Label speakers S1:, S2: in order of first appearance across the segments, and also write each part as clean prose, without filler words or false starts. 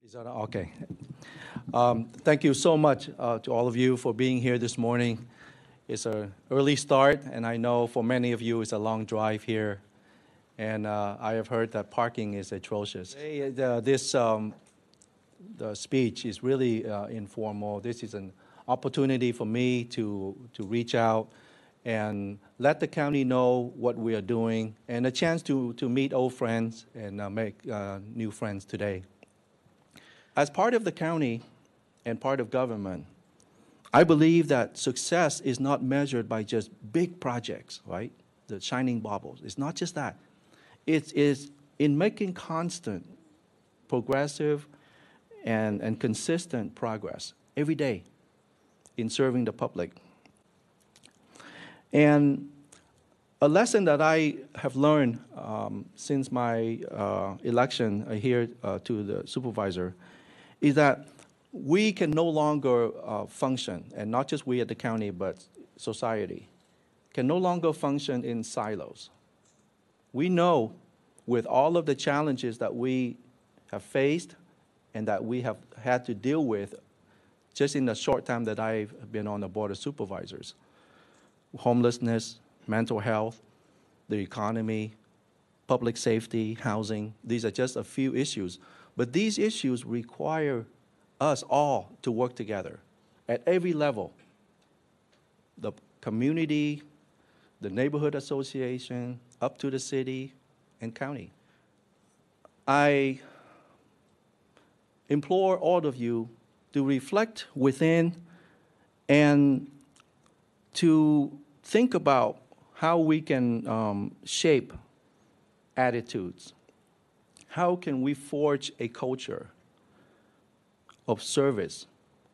S1: Is that okay? Thank you so much to all of you for being here this morning. It's an early start, and I know for many of you it's a long drive here. And I have heard that parking is atrocious. The speech is really informal. This is an opportunity for me to reach out and let the county know what we are doing, and a chance to meet old friends and make new friends today. As part of the county and part of government, I believe that success is not measured by just big projects, right? The shining baubles. It's not just that. It is in making constant, progressive, and consistent progress every day in serving the public. And a lesson that I have learned since my election here to the supervisor is that we can no longer function, and not just we at the county, but society, can no longer function in silos. We know with all of the challenges that we have faced and that we have had to deal with just in the short time that I've been on the Board of Supervisors, homelessness, mental health, the economy, public safety, housing, these are just a few issues. But these issues require us all to work together at every level. The community, the neighborhood association, up to the city and county. I implore all of you to reflect within and to think about how we can shape attitudes. How can we forge a culture of service,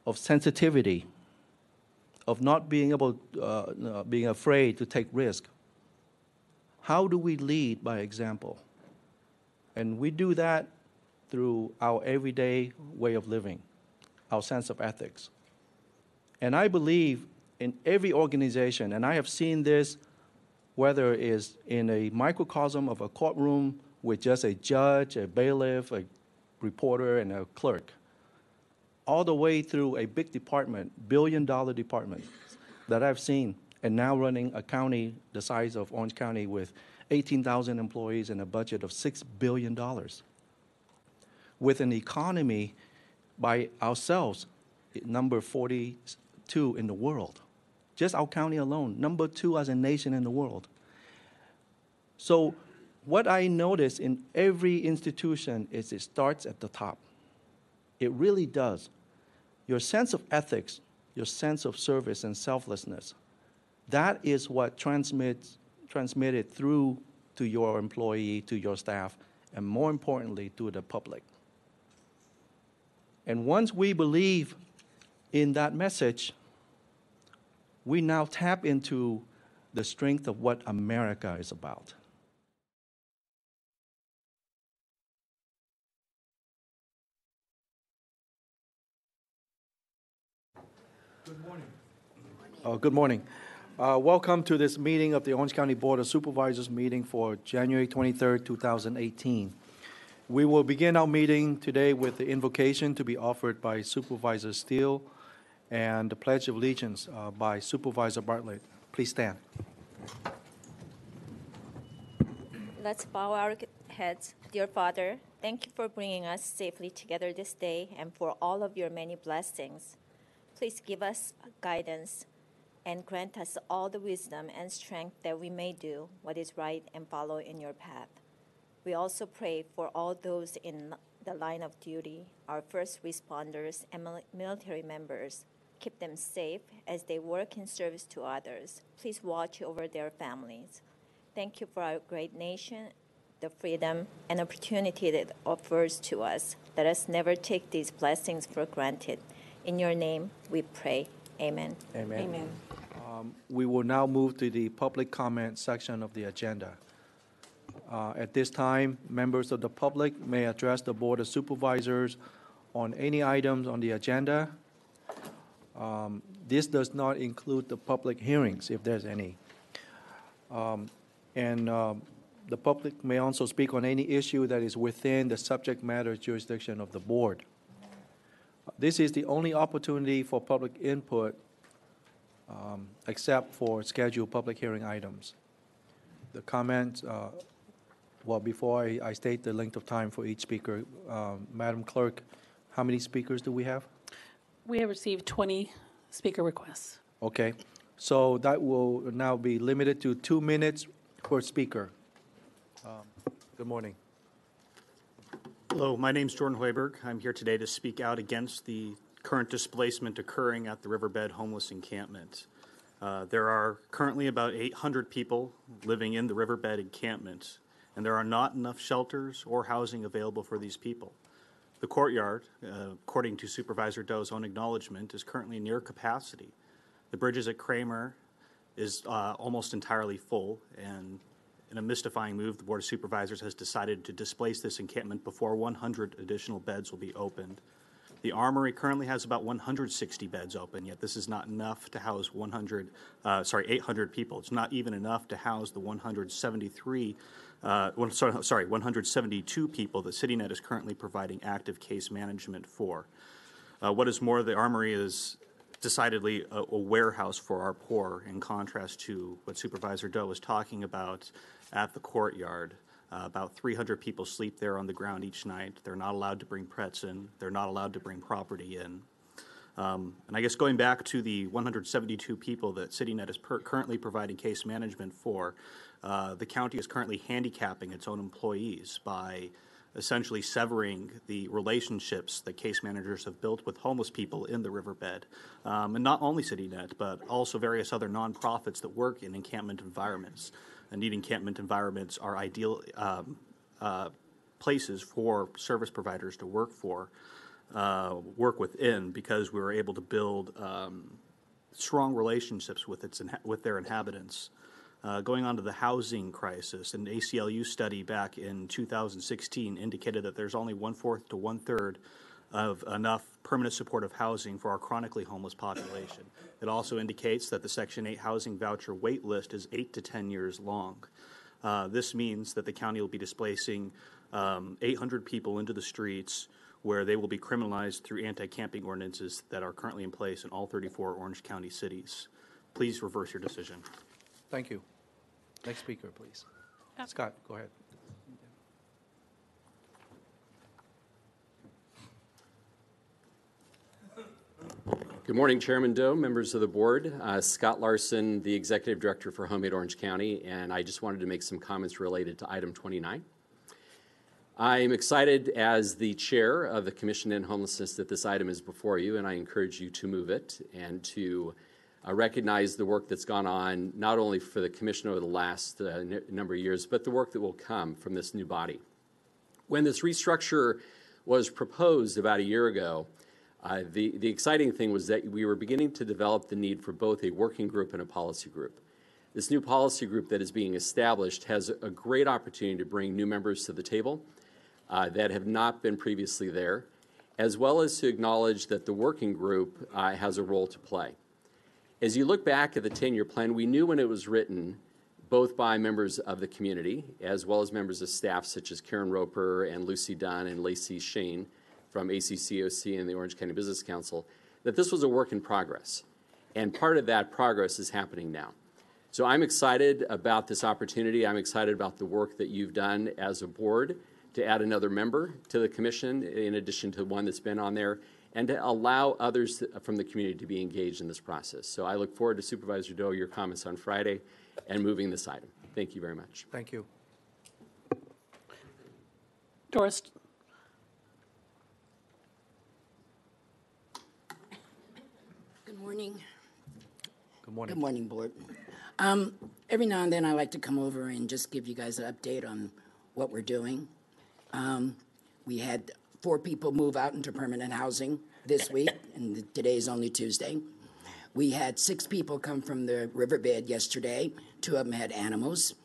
S1: of sensitivity, of not being being afraid to take risk? How do we lead by example? And we do that through our everyday way of living, our sense of ethics. And I believe in every organization, and I have seen this whether it is in a microcosm of a courtroom with just a judge, a bailiff, a reporter, and a clerk, all the way through a big department, billion-dollar department that I've seen, and now running a county the size of Orange County with 18,000 employees and a budget of $6 billion. With an economy by ourselves, number 42 in the world. Just our county alone, number 2 as a nation in the world. So what I notice in every institution is it starts at the top. It really does. Your sense of ethics, your sense of service and selflessness, that is what transmitted through to your employee, to your staff, and more importantly, to the public. And once we believe in that message, we now tap into the strength of what America is about. Good morning. Good morning. Welcome to this meeting of the Orange County Board of Supervisors meeting for January 23rd, 2018. We will begin our meeting today with the invocation to be offered by Supervisor Steele and the Pledge of Allegiance by Supervisor Bartlett. Please stand.
S2: Let's bow our heads. Dear Father, thank you for bringing us safely together this day and for all of your many blessings. Please give us guidance and grant us all the wisdom and strength that we may do what is right and follow in your path. We also pray for all those in the line of duty, our first responders and military members. Keep them safe as they work in service to others. Please watch over their families. Thank you for our great nation, the freedom and opportunity that it offers to us. Let us never take these blessings for granted. In your name we pray. Amen.
S1: Amen.
S2: Amen.
S1: We will now move to the public comment section of the agenda. At this time, members of the public may address the Board of Supervisors on any items on the agenda. This does not include the public hearings, if there's any. The public may also speak on any issue that is within the subject matter jurisdiction of the board. This is the only opportunity for public input except for scheduled public hearing items. The comments, well, before I state the length of time for each speaker, Madam Clerk, how many speakers do we have?
S3: We have received 20 speaker requests.
S1: Okay, so that will now be limited to 2 minutes per speaker. Good morning.
S4: Hello, my name's Jordan Hoiberg. I'm here today to speak out against the current displacement occurring at the Riverbed Homeless Encampment. There are currently about 800 people living in the Riverbed Encampment, and there are not enough shelters or housing available for these people. The courtyard, according to Supervisor Doe's own acknowledgement, is currently near capacity. The bridges at Kramer is almost entirely full, and in a mystifying move, the Board of Supervisors has decided to displace this encampment before 100 additional beds will be opened. The Armory currently has about 160 beds open, yet this is not enough to house 800 people. It's not even enough to house the 172 people that CityNet is currently providing active case management for. What is more, the Armory is decidedly a warehouse for our poor, in contrast to what Supervisor Doe was talking about at the courtyard. About 300 people sleep there on the ground each night. They're not allowed to bring pets in. They're not allowed to bring property in. And I guess going back to the 172 people that CityNet is currently providing case management for, the county is currently handicapping its own employees by essentially severing the relationships that case managers have built with homeless people in the riverbed. And not only CityNet, but also various other nonprofits that work in encampment environments. And neat encampment environments are ideal places for service providers to work within, because we were able to build strong relationships with their inhabitants. Going on to the housing crisis, an ACLU study back in 2016 indicated that there's only 1/4 to 1/3 of enough permanent supportive housing for our chronically homeless population. It also indicates that the Section 8 housing voucher wait list is 8 to 10 years long. This means that the county will be displacing 800 people into the streets, where they will be criminalized through anti-camping ordinances that are currently in place in all 34 Orange County cities. Please reverse your decision.
S1: Thank you. Next speaker, please. Scott, go ahead.
S5: Good morning, Chairman Doe, members of the board. Scott Larson, the Executive Director for Home Aid Orange County, and I just wanted to make some comments related to item 29. I'm excited as the chair of the Commission on Homelessness that this item is before you, and I encourage you to move it and to recognize the work that's gone on, not only for the Commission over the last number of years, but the work that will come from this new body. When this restructure was proposed about a year ago, the exciting thing was that we were beginning to develop the need for both a working group and a policy group. This new policy group that is being established has a great opportunity to bring new members to the table that have not been previously there, as well as to acknowledge that the working group has a role to play. As you look back at the 10-year plan, we knew when it was written, both by members of the community, as well as members of staff such as Karen Roper and Lucy Dunn and Lacey Shane from ACCOC and the Orange County Business Council, that this was a work in progress. And part of that progress is happening now. So I'm excited about this opportunity. I'm excited about the work that you've done as a board to add another member to the commission, in addition to one that's been on there, and to allow others from the community to be engaged in this process. So I look forward to Supervisor Doe, your comments on Friday, and moving this item. Thank you very much.
S1: Thank you.
S3: Doris.
S6: Good morning.
S1: Good morning.
S6: Good morning, board. Every now and then I like to come over and just give you guys an update on what we're doing. We had 4 people move out into permanent housing this week, and today is only Tuesday. We had 6 people come from the riverbed yesterday. 2 of them had animals.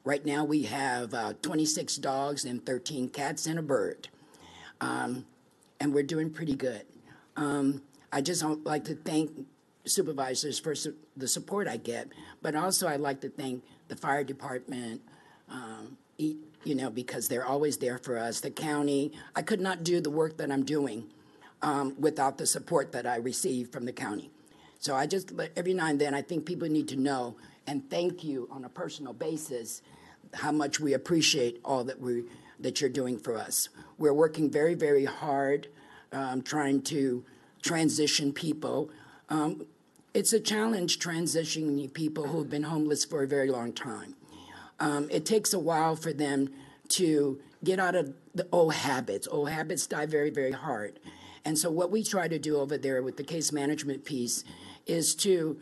S6: Right now we have 26 dogs and 13 cats and a bird. And we're doing pretty good. I just like to thank supervisors for the support I get, but also I'd like to thank the fire department, because they're always there for us. The county, I could not do the work that I'm doing without the support that I receive from the county. So I just, every now and then, I think people need to know and thank you on a personal basis how much we appreciate all that you're doing for us. We're working very, very hard trying to transition people. It's a challenge transitioning people who've been homeless for a very long time. It takes a while for them to get out of the old habits. Old habits die very, very hard. And so what we try to do over there with the case management piece is to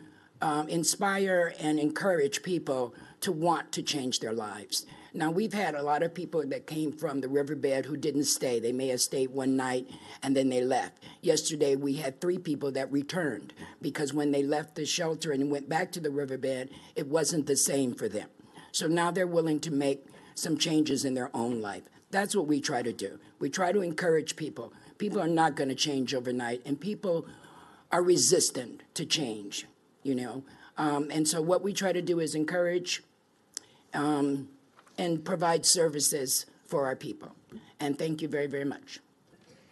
S6: inspire and encourage people to want to change their lives. Now, we've had a lot of people that came from the riverbed who didn't stay. They may have stayed one night and then they left. Yesterday, we had 3 people that returned because when they left the shelter and went back to the riverbed, it wasn't the same for them. So now they're willing to make some changes in their own life. That's what we try to do. We try to encourage people. People are not going to change overnight, and people are resistant to change, you know. And so what we try to do is encourage and provide services for our people. And thank you very, very much.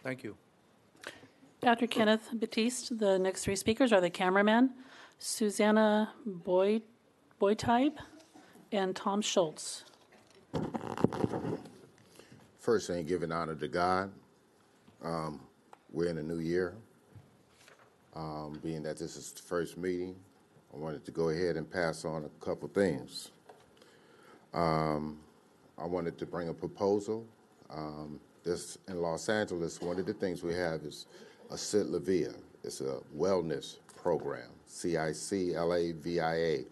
S1: Thank you.
S3: Dr. Kenneth Batiste, the next 3 speakers are the cameraman, Susanna Boytybe, and Tom Schultz.
S7: First thing, giving honor to God. We're in a new year. Being that this is the first meeting, I wanted to go ahead and pass on a couple things. I wanted to bring a proposal. This in Los Angeles, one of the things we have is a Sit La Via. It's a wellness program, CICLAVIA.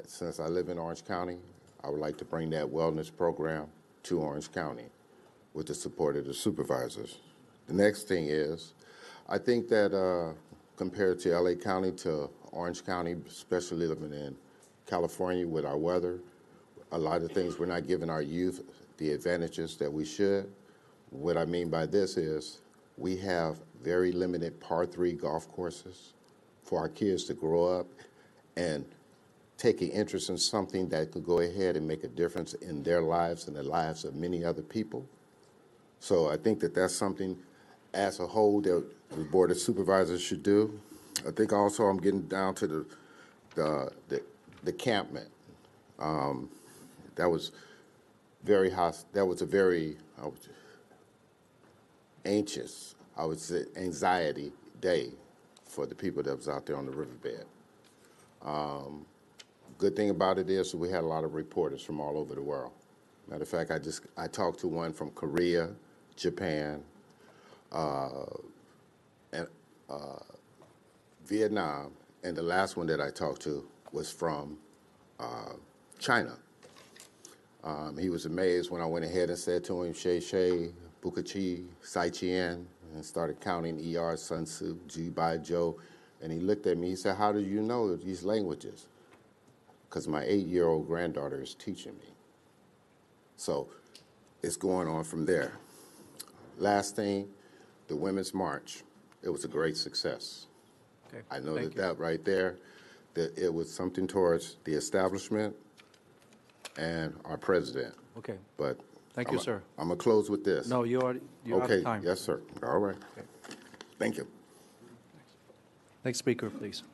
S7: Since I live in Orange County, I would like to bring that wellness program to Orange County with the support of the supervisors. The next thing is, I think that compared to LA County to Orange County, especially living in California with our weather, a lot of things we're not giving our youth the advantages that we should. What I mean by this is we have very limited par 3 golf courses for our kids to grow up and take an interest in something that could go ahead and make a difference in their lives and the lives of many other people. So I think that that's something as a whole that the Board of Supervisors should do. I think also I'm getting down to the campment. That was very that was a very anxious, I would say, anxiety day for the people that was out there on the riverbed. Good thing about it is we had a lot of reporters from all over the world. Matter of fact, I talked to one from Korea, Japan, and Vietnam, and the last one that I talked to was from China. He was amazed when I went ahead and said to him, Shay Shay, Bukachi, Sai Chien, and started counting ER, Sun Tzu, Ji Bai Zhou, and he looked at me, he said, how do you know these languages? Because my 8-year-old granddaughter is teaching me. So it's going on from there. Last thing, the Women's March. It was a great success.
S1: Okay.
S7: I know
S1: Thank you.
S7: that right there, that it was something towards the establishment and our president.
S1: Okay.
S7: But
S1: Thank you, sir.
S7: I'm going to close with this.
S1: No, you're out
S7: Okay,
S1: of time.
S7: yes, sir. All right.
S1: Okay.
S7: Thank you.
S1: Next speaker, please.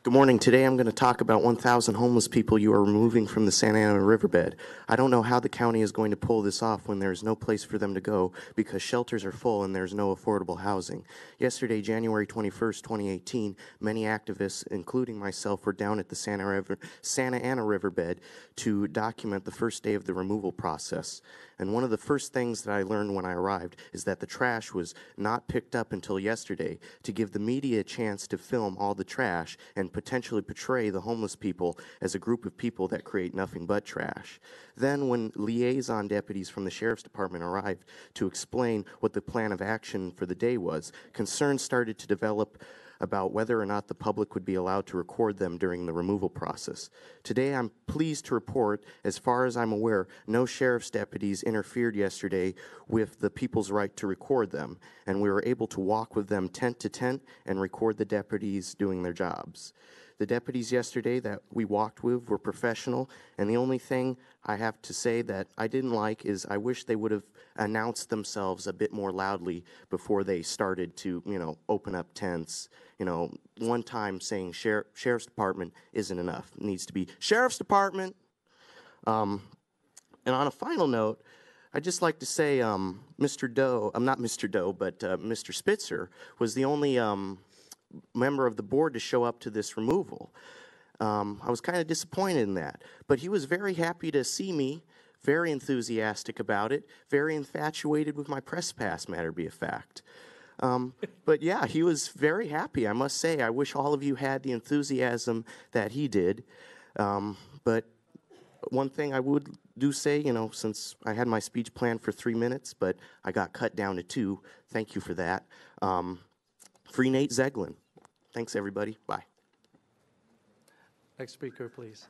S8: Good morning. Today I'm going to talk about 1,000 homeless people you are removing from the Santa Ana riverbed. I don't know how the county is going to pull this off when there's no place for them to go because shelters are full and there's no affordable housing. Yesterday, January 21st, 2018, many activists, including myself, were down at the Santa Ana riverbed to document the first day of the removal process. And one of the first things that I learned when I arrived is that the trash was not picked up until yesterday to give the media a chance to film all the trash and potentially portray the homeless people as a group of people that create nothing but trash. Then when liaison deputies from the Sheriff's Department arrived to explain what the plan of action for the day was, concerns started to develop about whether or not the public would be allowed to record them during the removal process. Today, I'm pleased to report, as far as I'm aware, no sheriff's deputies interfered yesterday with the people's right to record them, and we were able to walk with them tent to tent and record the deputies doing their jobs. The deputies yesterday that we walked with were professional, and the only thing I have to say that I didn't like is I wish they would have announced themselves a bit more loudly before they started to, open up tents. One time saying Sheriff's Department isn't enough. It needs to be Sheriff's Department. And on a final note, I'd just like to say Mr. Doe, not Mr. Doe, but Mr. Spitzer was the only member of the board to show up to this removal. I was kind of disappointed in that, but he was very happy to see me, very enthusiastic about it, very infatuated with my press pass, matter be a fact. But yeah, he was very happy, I must say. I wish all of you had the enthusiasm that he did. But one thing I would do say, since I had my speech planned for 3 minutes, but I got cut down to 2, thank you for that. Free Nate Zeglin. Thanks, everybody. Bye.
S1: Next speaker, please.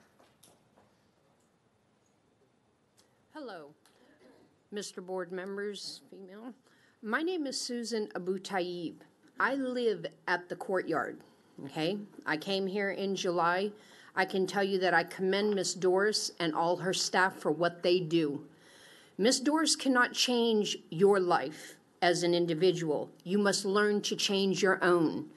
S9: Hello, Mr. Board members, female. My name is Susan Abu Tayyib. I live at the courtyard, okay? I came here in July. I can tell you that I commend Miss Doris and all her staff for what they do. Miss Doris cannot change your life as an individual. You must learn to change your own.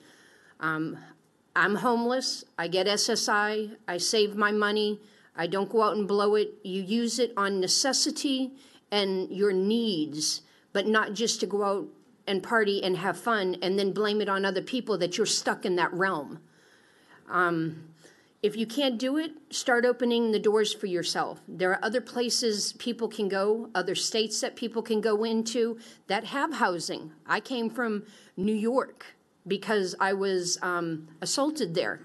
S9: I'm homeless. I get SSI. I save my money. I don't go out and blow it. You use it on necessity and your needs, but not just to go out and party and have fun and then blame it on other people that you're stuck in that realm. If you can't do it, start opening the doors for yourself. There are other places people can go, other states that people can go into that have housing. I came from New York because I was assaulted there.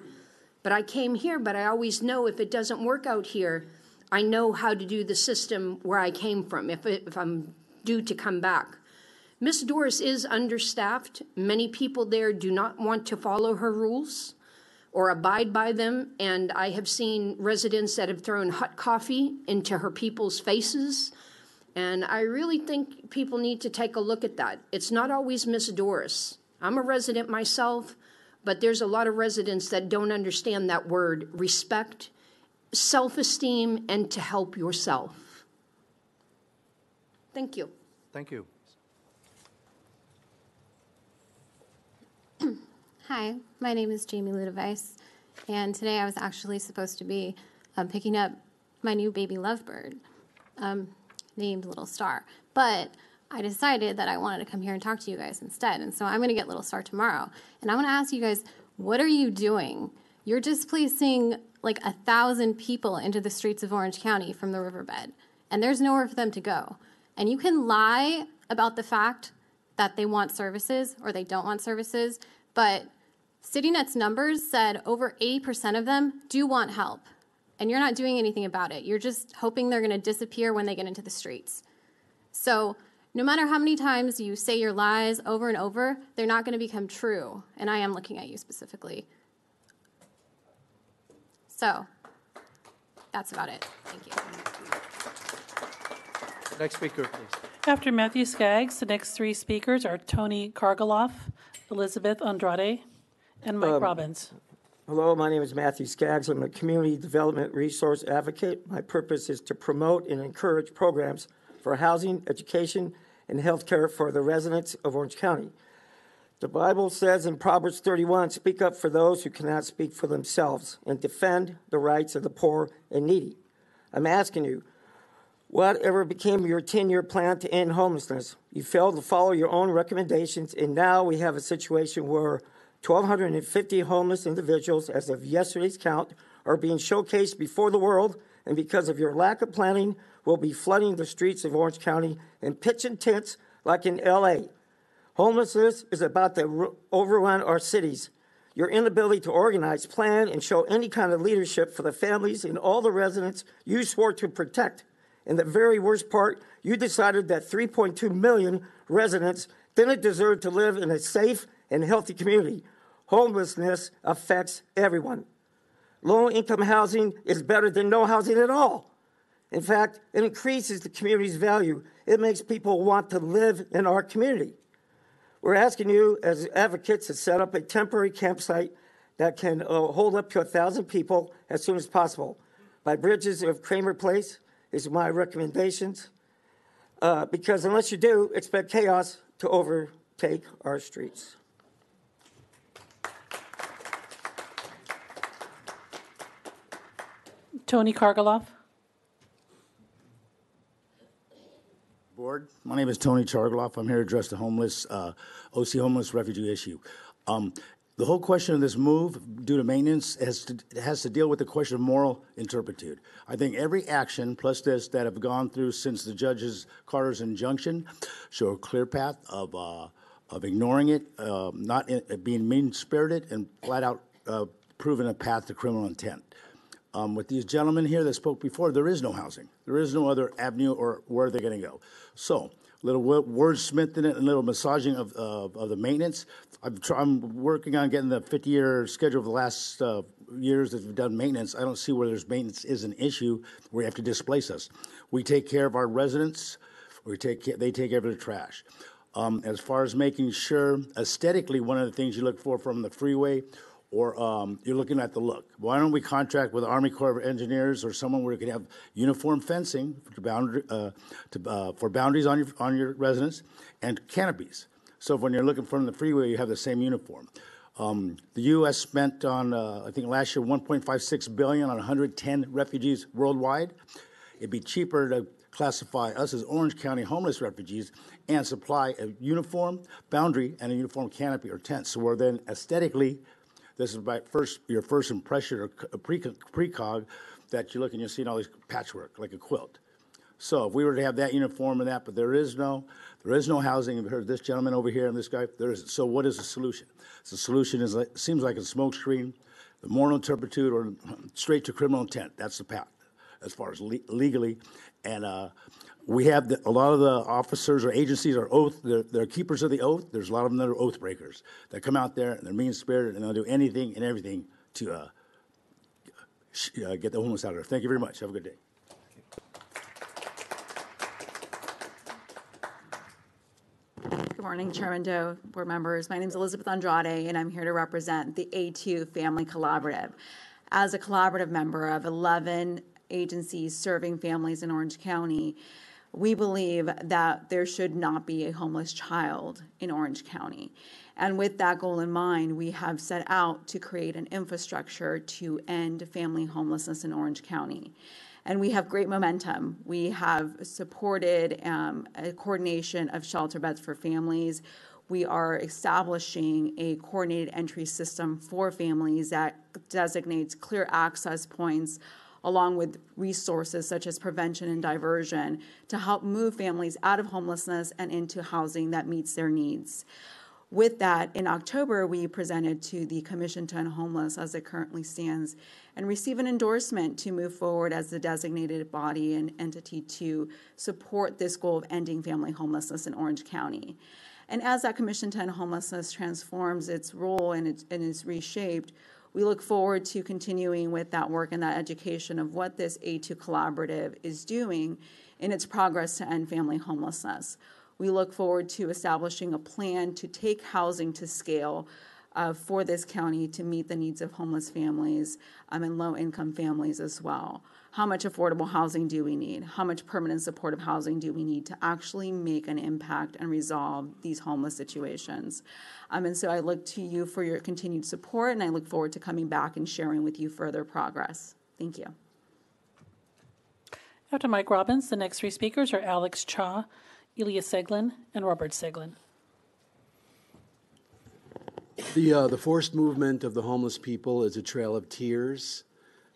S9: But I came here, but I always know if it doesn't work out here, I know how to do the system where I came from if I'm due to come back. Miss Doris is understaffed. Many people there do not want to follow her rules or abide by them, and I have seen residents that have thrown hot coffee into her people's faces, and I really think people need to take a look at that. It's not always Miss Doris. I'm a resident myself, but there's a lot of residents that don't understand that word, respect, self-esteem, and to help yourself. Thank you.
S1: Thank you.
S10: Hi, my name is Jamie Ludovice, and today I was actually supposed to be picking up my new baby lovebird, named Little Star. But I decided that I wanted to come here and talk to you guys instead, and so I'm going to get Little Star tomorrow. And I want to ask you guys, what are you doing? You're displacing like 1,000 people into the streets of Orange County from the riverbed, and there's nowhere for them to go. And you can lie about the fact that they want services or they don't want services, but CityNet's numbers said over 80% of them do want help, and you're not doing anything about it. You're just hoping they're going to disappear when they get into the streets. So no matter how many times you say your lies over and over, they're not going to become true, and I am looking at you specifically. So that's about it. Thank you.
S1: Next speaker, please.
S3: After Matthew Skaggs, the next 3 speakers are Tony Kargaloff, Elizabeth Andrade, and Mike Robbins.
S11: Hello, my name is Matthew Skaggs. I'm a community development resource advocate. My purpose is to promote and encourage programs for housing, education, and health care for the residents of Orange County. The Bible says in Proverbs 31, speak up for those who cannot speak for themselves and defend the rights of the poor and needy. I'm asking you, whatever became your 10-year plan to end homelessness? You failed to follow your own recommendations, and now we have a situation where 1,250 homeless individuals, as of yesterday's count, are being showcased before the world, and because of your lack of planning, will be flooding the streets of Orange County and pitching tents like in L.A. Homelessness is about to overrun our cities. Your inability to organize, plan, and show any kind of leadership for the families and all the residents you swore to protect. And the very worst part, you decided that 3.2 million residents didn't deserve to live in a safe and healthy community. Homelessness affects everyone. Low-income housing is better than no housing at all. In fact, it increases the community's value. It makes people want to live in our community. We're asking you as advocates to set up a temporary campsite that can hold up to 1,000 people as soon as possible. By bridges of Kramer Place is my recommendations, because unless you do, expect chaos to overtake our streets.
S3: Tony Kargaloff.
S12: Board, my name is Tony Chargaloff. I'm here to address the homeless, OC homeless refugee issue. The whole question of this move due to maintenance has to deal with the question of moral interpretude. I think every action plus this that have gone through since the judge's Carter's injunction show a clear path of ignoring it, being mean-spirited, and flat out proving a path to criminal intent. With these gentlemen here that spoke before, there is no housing. There is no other avenue or where they're going to go. So, a little wordsmithing it and a little massaging of the maintenance. I'm working on getting the 50-year schedule of the last years that we've done maintenance. I don't see where there's maintenance is an issue where you have to displace us. We take care of our residents. They take care of their trash. As far as making sure, aesthetically, one of the things you look for from the freeway, or you're looking at the look. Why don't we contract with the Army Corps of Engineers or someone where you can have uniform fencing for boundaries on your residence and canopies. So when you're looking from the freeway, you have the same uniform. The U.S. spent on, I think last year, $1.56 billion on 110 refugees worldwide. It'd be cheaper to classify us as Orange County homeless refugees and supply a uniform boundary and a uniform canopy or tent. So we're then aesthetically, this is your first impression or precog that you look and you're seeing all this patchwork like a quilt. So if we were to have that uniform and that, but there is no housing. You've heard this gentleman over here and this guy. There isn't. So what is the solution? The solution is seems like a smokescreen, the moral turpitude, or straight to criminal intent. That's the path as far as legally. And we have a lot of the officers or agencies are they're keepers of the oath. There's a lot of them that are oath breakers that come out there and they're mean-spirited and they'll do anything and everything to get the homeless out of there. Thank you very much. Have a good day.
S13: Good morning, Chairman Doe, board members. My name is Elizabeth Andrade, and I'm here to represent the A2 Family Collaborative. As a collaborative member of 11 agencies serving families in Orange County, we believe that there should not be a homeless child in Orange County. And with that goal in mind, we have set out to create an infrastructure to end family homelessness in Orange County. And we have great momentum. We have supported a coordination of shelter beds for families. We are establishing a coordinated entry system for families that designates clear access points along with resources such as prevention and diversion to help move families out of homelessness and into housing that meets their needs. With that, in October, we presented to the Commission to End Homeless as it currently stands and received an endorsement to move forward as the designated body and entity to support this goal of ending family homelessness in Orange County. And as that Commission to End Homelessness transforms its role and is reshaped, we look forward to continuing with that work and that education of what this A2 collaborative is doing in its progress to end family homelessness. We look forward to establishing a plan to take housing to scale for this county to meet the needs of homeless families and low-income families as well. How much affordable housing do we need? How much permanent supportive housing do we need to actually make an impact and resolve these homeless situations? And so I look to you for your continued support, and I look forward to coming back and sharing with you further progress. Thank you.
S3: After Mike Robbins, the next three speakers are Alex Cha, Ilya Seglin, and Robert Seglin.
S14: The forced movement of the homeless people is a trail of tears.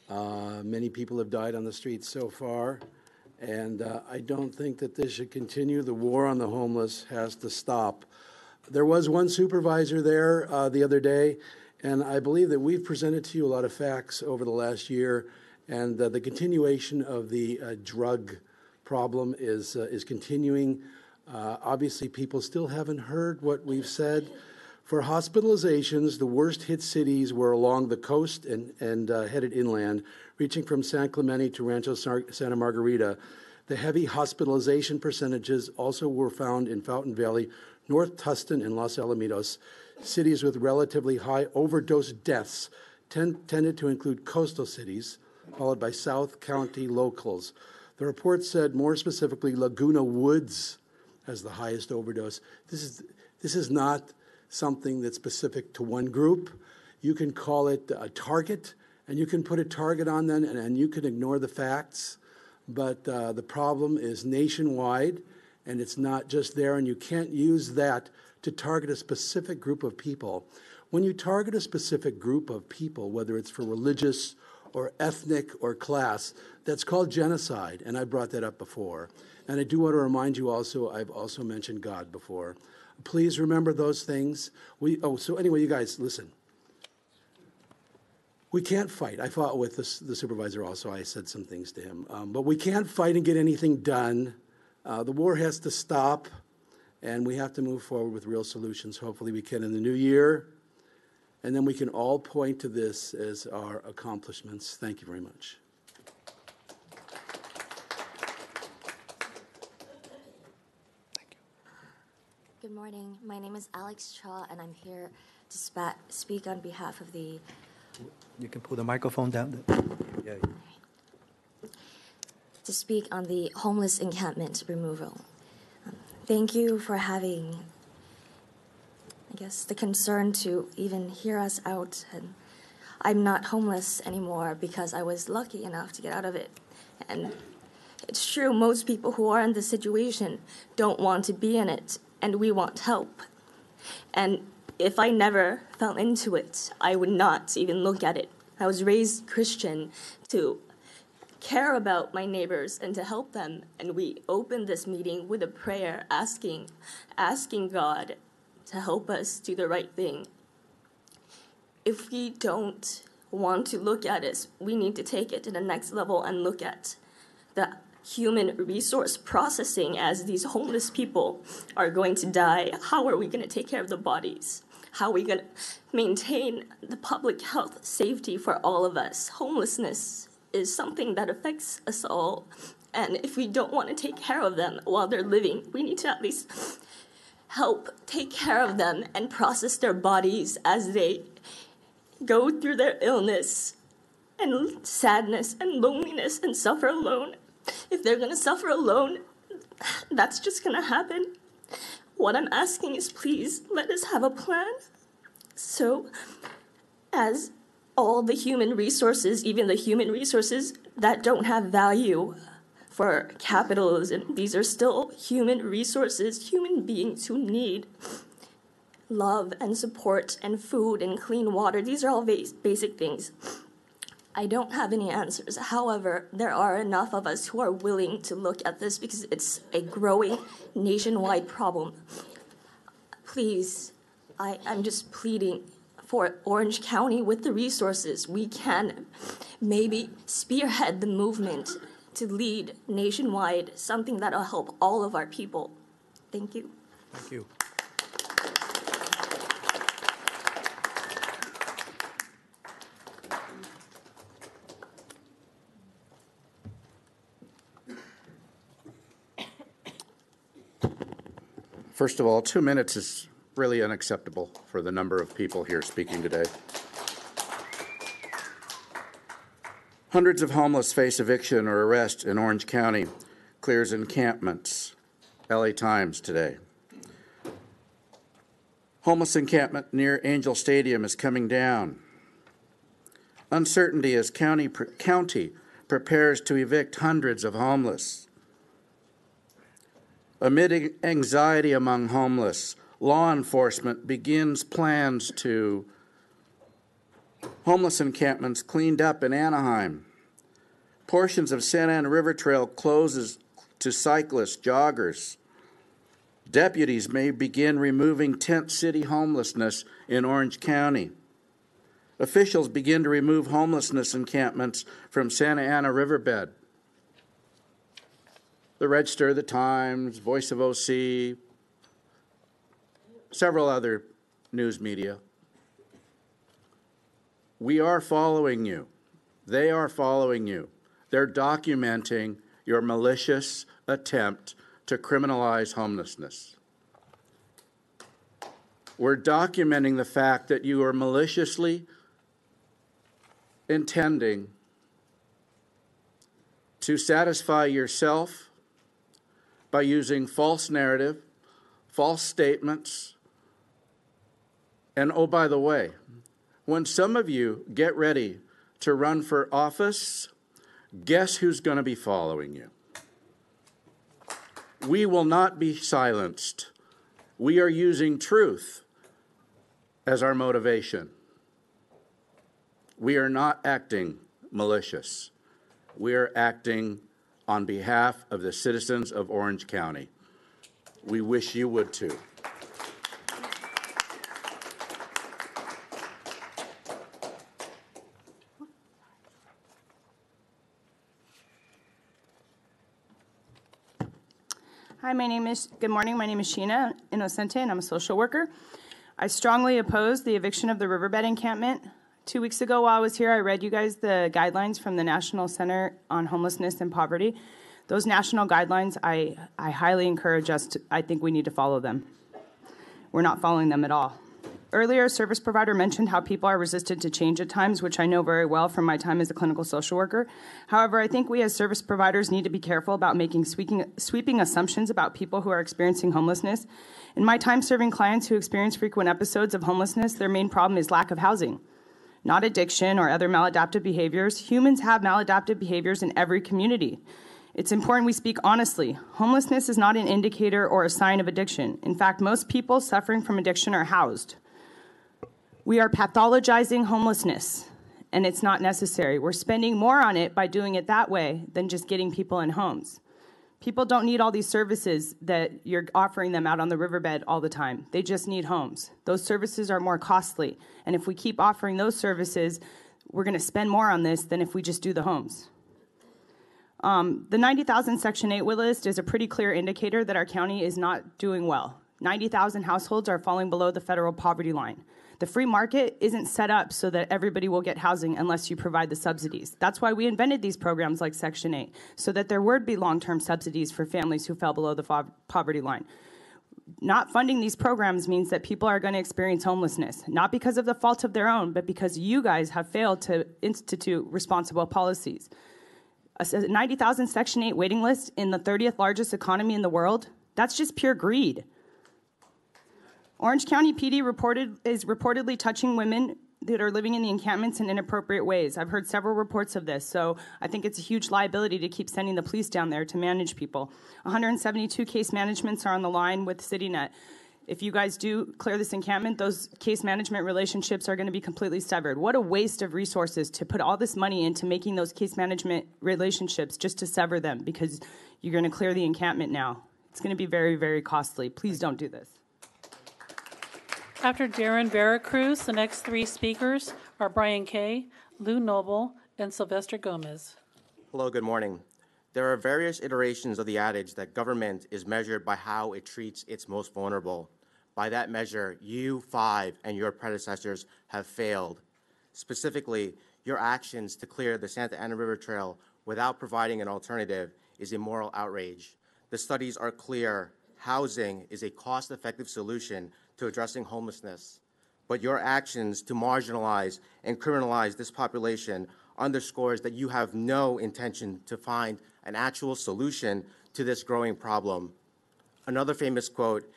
S14: Many people have died on the streets so far, and I don't think that this should continue. The war on the homeless has to stop. There was one supervisor there the other day, and I believe that we've presented to you a lot of facts over the last year, and the continuation of the drug problem is continuing. Obviously, people still haven't heard what we've said. For hospitalizations, the worst hit cities were along the coast and headed inland, reaching from San Clemente to Rancho Santa Margarita. The heavy hospitalization percentages also were found in Fountain Valley, North Tustin and Los Alamitos, cities with relatively high overdose deaths, tended to include coastal cities, followed by South County locals. The report said more specifically Laguna Woods has the highest overdose. This is not something that's specific to one group. You can call it a target, and you can put a target on them, and you can ignore the facts. But the problem is nationwide, and it's not just there, and you can't use that to target a specific group of people. When you target a specific group of people, whether it's for religious or ethnic or class, that's called genocide, and I brought that up before. And I do want to remind you also, I've also mentioned God before. Please remember those things. So anyway, you guys, listen. We can't fight. I fought with the supervisor also. I said some things to him. But we can't fight and get anything done. The war has to stop, and we have to move forward with real solutions. Hopefully we can in the new year. And then we can all point to this as our accomplishments. Thank you very much.
S15: Good morning. My name is Alex Cha, and I'm here to speak on behalf of the...
S1: You can pull the microphone down. Yeah.
S15: To speak on the homeless encampment removal. Thank you for having, I guess, the concern to even hear us out. And I'm not homeless anymore because I was lucky enough to get out of it. And it's true, most people who are in this situation don't want to be in it, and we want help. And if I never fell into it, I would not even look at it. I was raised Christian to care about my neighbors and to help them. And we opened this meeting with a prayer asking God to help us do the right thing. If we don't want to look at it, we need to take it to the next level and look at the human resource processing as these homeless people are going to die. How are we going to take care of the bodies? How are we going to maintain the public health safety for all of us? Homelessness is something that affects us all. And if we don't want to take care of them while they're living, we need to at least help take care of them and process their bodies as they go through their illness and sadness and loneliness and suffer alone. If they're going to suffer alone, that's just going to happen. What I'm asking is, please let us have a plan. So as all the human resources, even the human resources that don't have value for capitalism, these are still human resources, human beings who need love and support and food and clean water. These are all basic things. I don't have any answers. However, there are enough of us who are willing to look at this because it's a growing nationwide problem. Please, I'm just pleading for Orange County with the resources. We can maybe spearhead the movement to lead nationwide, something that will help all of our people. Thank you.
S1: Thank you.
S16: First of all, 2 minutes is really unacceptable for the number of people here speaking today. Hundreds of homeless face eviction or arrest in Orange County. Clears encampments. LA Times today. Homeless encampment near Angel Stadium is coming down. Uncertainty as county prepares to evict hundreds of homeless. Amid anxiety among homeless, law enforcement begins plans to homeless encampments cleaned up in Anaheim. Portions of Santa Ana River Trail closes to cyclists, joggers. Deputies may begin removing tent city homelessness in Orange County. Officials begin to remove homelessness encampments from Santa Ana riverbed. The Register, the Times, Voice of OC, several other news media. We are following you. They are following you. They're documenting your malicious attempt to criminalize homelessness. We're documenting the fact that you are maliciously intending to satisfy yourself by using false narrative, false statements, and oh, by the way, when some of you get ready to run for office, guess who's going to be following you? We will not be silenced. We are using truth as our motivation. We are not acting malicious. We are acting on behalf of the citizens of Orange County. We wish you would too.
S17: Hi, good morning. My name is Sheena Inocente, and I'm a social worker. I strongly oppose the eviction of the Riverbed encampment. 2 weeks ago while I was here, I read you guys the guidelines from the National Center on Homelessness and Poverty. Those national guidelines, I highly encourage us to, I think we need to follow them. We're not following them at all. Earlier, a service provider mentioned how people are resistant to change at times, which I know very well from my time as a clinical social worker. However, I think we as service providers need to be careful about making sweeping assumptions about people who are experiencing homelessness. In my time serving clients who experience frequent episodes of homelessness, their main problem is lack of housing, not addiction or other maladaptive behaviors. Humans have maladaptive behaviors in every community. It's important we speak honestly. Homelessness is not an indicator or a sign of addiction. In fact, most people suffering from addiction are housed. We are pathologizing homelessness, and it's not necessary. We're spending more on it by doing it that way than just getting people in homes. People don't need all these services that you're offering them out on the riverbed all the time. They just need homes. Those services are more costly, and if we keep offering those services, we're going to spend more on this than if we just do the homes. The 90,000 Section 8 wait list is a pretty clear indicator that our county is not doing well. 90,000 households are falling below the federal poverty line. The free market isn't set up so that everybody will get housing unless you provide the subsidies. That's why we invented these programs like Section 8, so that there would be long-term subsidies for families who fell below the poverty line. Not funding these programs means that people are going to experience homelessness, not because of the fault of their own, but because you guys have failed to institute responsible policies. A 90,000 Section 8 waiting list in the 30th largest economy in the world, that's just pure greed. Orange County PD is reportedly touching women that are living in the encampments in inappropriate ways. I've heard several reports of this, so I think it's a huge liability to keep sending the police down there to manage people. 172 case managements are on the line with CityNet. If you guys do clear this encampment, those case management relationships are going to be completely severed. What a waste of resources to put all this money into making those case management relationships just to sever them because you're going to clear the encampment now. It's going to be very, very costly. Please don't do this.
S3: After Darren Veracruz, the next three speakers are Brian Kay, Lou Noble, and Sylvester Gomez.
S8: Hello, good morning. There are various iterations of the adage that government is measured by how it treats its most vulnerable. By that measure, you five and your predecessors have failed. Specifically, your actions to clear the Santa Ana River Trail without providing an alternative is a moral outrage. The studies are clear. Housing is a cost-effective solution to addressing homelessness. But your actions to marginalize and criminalize this population underscores that you have no intention to find an actual solution to this growing problem. Another famous quote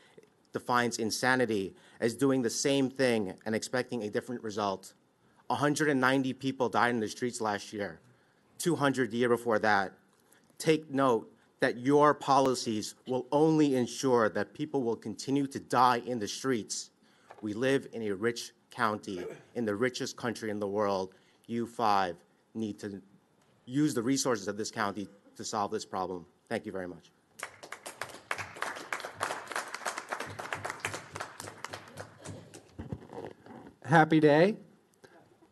S8: defines insanity as doing the same thing and expecting a different result. 190 people died in the streets last year, 200 the year before that. Take note that your policies will only ensure that people will continue to die in the streets. We live in a rich county, in the richest country in the world. You five need to use the resources of this county to solve this problem. Thank you very much.
S18: Happy day.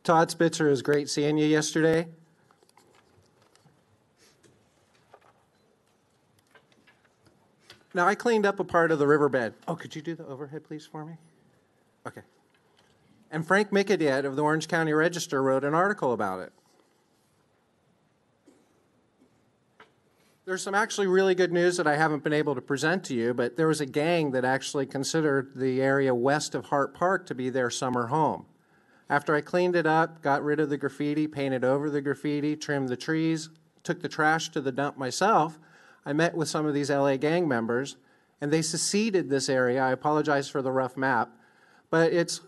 S18: Todd Spitzer, it was great seeing you yesterday. Now, I cleaned up a part of the riverbed. Oh, could you do the overhead, please, for me? Okay. And Frank Mickadiet of the Orange County Register wrote an article about it. There's some actually really good news that I haven't been able to present to you, but there was a gang that actually considered the area west of Hart Park to be their summer home. After I cleaned it up, got rid of the graffiti, painted over the graffiti, trimmed the trees, took the trash to the dump myself, I met with some of these LA gang members, and they seceded this area. I apologize for the rough map, but it's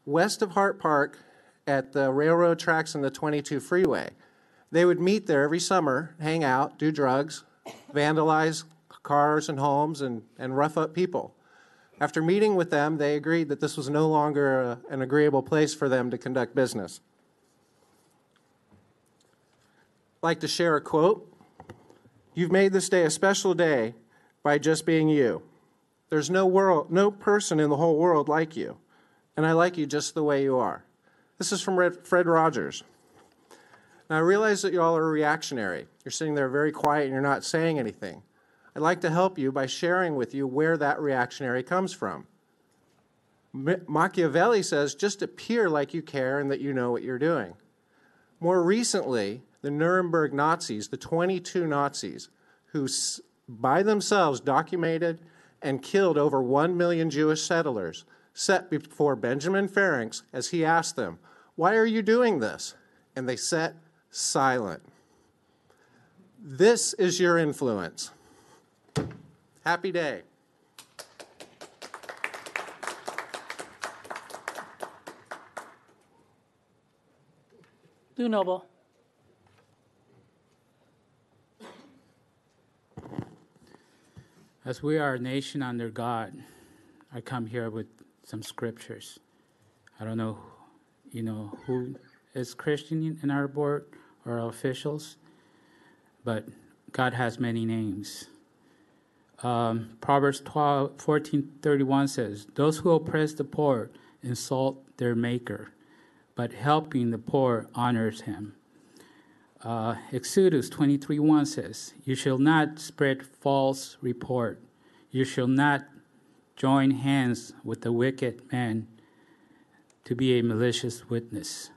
S18: west of Hart Park at the railroad tracks and the 22 freeway. They would meet there every summer, hang out, do drugs, vandalize cars and homes, and rough up people. After meeting with them, they agreed that this was no longer an agreeable place for them to conduct business. I'd like to share a quote. "You've made this day a special day by just being you. There's no person in the whole world like you, and I like you just the way you are." This is from Fred Rogers. Now, I realize that you all are reactionary. You're sitting there very quiet and you're not saying anything. I'd like to help you by sharing with you where that reactionary comes from. Machiavelli says, just appear like you care and that you know what you're doing. More recently, the Nuremberg Nazis, the 22 Nazis, who by themselves documented and killed over 1 million Jewish settlers, sat before Benjamin Ferencz as he asked them, "Why are you doing this?" And they sat silent. This is your influence. Happy day.
S3: Lou Noble.
S19: As we are a nation under God, I come here with some scriptures. I don't know, who is Christian in our board or our officials, but God has many names. Proverbs 14:31 says, "Those who oppress the poor insult their maker, but helping the poor honors him." Exodus 23:1 says, "You shall not spread false report. You shall not join hands with the wicked man to be a malicious witness."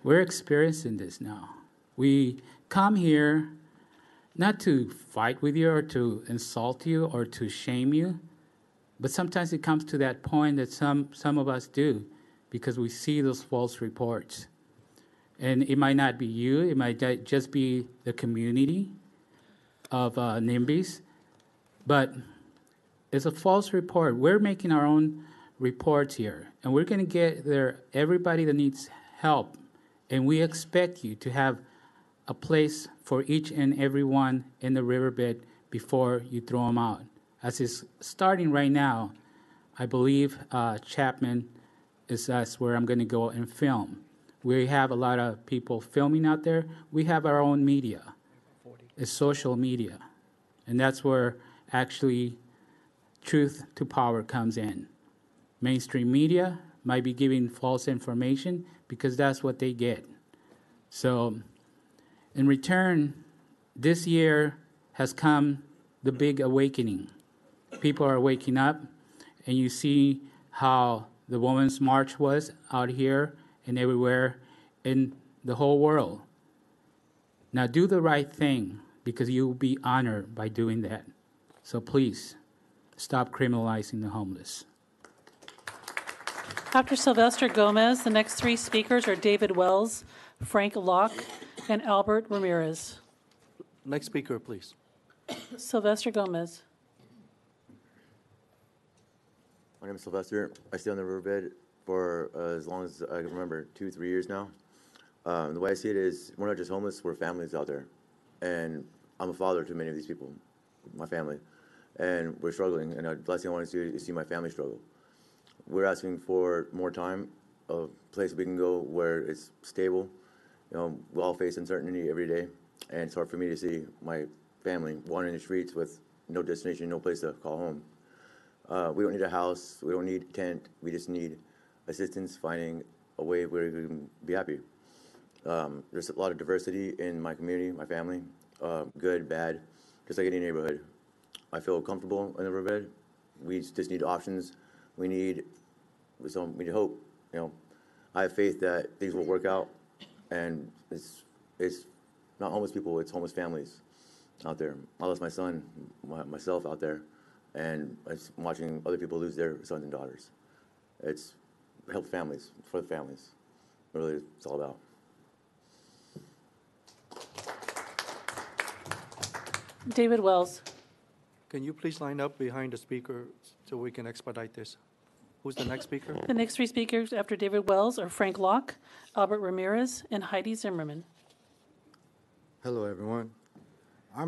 S19: We're experiencing this now. We come here not to fight with you or to insult you or to shame you, but sometimes it comes to that point that some of us do because we see those false reports. And it might not be you, it might just be the community of NIMBYs, but it's a false report. We're making our own reports here, and we're going to get there everybody that needs help, and we expect you to have a place for each and every one in the riverbed before you throw them out. As it's starting right now, I believe Chapman that's where I'm going to go and film. We have a lot of people filming out there. We have our own media. It's social media. And that's where actually truth to power comes in. Mainstream media might be giving false information because that's what they get. So in return, this year has come the big awakening. People are waking up, and you see how the Women's March was out here and everywhere in the whole world. Now do the right thing because you will be honored by doing that. So please, stop criminalizing the homeless.
S3: After Sylvester Gomez, the next three speakers are David Wells, Frank Locke, and Albert Ramirez.
S1: Next speaker, please.
S3: Sylvester Gomez.
S20: My name is Sylvester. I stay on the riverbed for as long as I can remember, 2-3 years now. The way I see it is, we're not just homeless, we're families out there. And I'm a father to many of these people, my family. And we're struggling, and the last thing I want to do is see my family struggle. We're asking for more time, a place we can go where it's stable. We all face uncertainty every day, and it's hard for me to see my family wandering the streets with no destination, no place to call home. We don't need a house, we don't need a tent, we just need assistance finding a way where we can be happy. There's a lot of diversity in my community, my family, good, bad, just like any neighborhood. I feel comfortable in the riverbed. We just need options. We need hope. I have faith that things will work out, and it's not homeless people, it's homeless families. out there. I lost my son, myself out there, and it's watching other people lose their sons and daughters. It's help families, it's for the families. Really, it's all about.
S3: David Wells.
S1: Can you please line up behind the speaker so we can expedite this? Who's the next speaker?
S3: The next three speakers after David Wells are Frank Locke, Albert Ramirez, and Heidi Zimmerman.
S21: Hello, everyone. I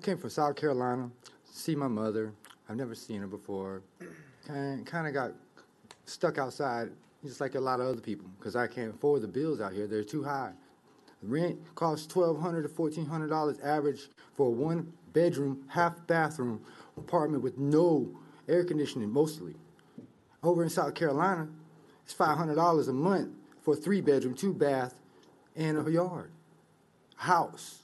S21: came from South Carolina, see my mother. I've never seen her before. Kind of got stuck outside, just like a lot of other people, because I can't afford the bills out here. They're too high. Rent costs $1,200 to $1,400 average for a one-bedroom, half-bathroom apartment with no air conditioning, mostly. Over in South Carolina, it's $500 a month for a three-bedroom, two-bath, and a yard, house.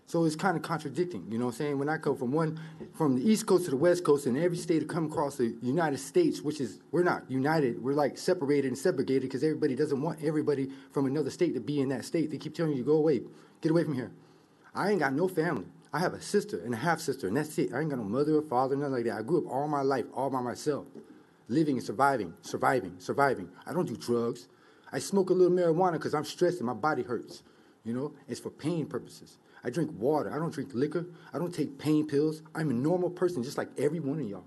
S21: So it's kind of contradicting, you know what I'm saying? When I come from the East Coast to the West Coast, and every state to come across the United States, which is, we're not united, we're like separated and segregated because everybody doesn't want everybody from another state to be in that state. They keep telling you, go away, get away from here. I ain't got no family. I have a sister and a half-sister, and that's it. I ain't got no mother or father, nothing like that. I grew up all my life, all by myself, living and surviving. I don't do drugs. I smoke a little marijuana because I'm stressed and my body hurts, you know? It's for pain purposes. I drink water. I don't drink liquor. I don't take pain pills. I'm a normal person just like every one of y'all.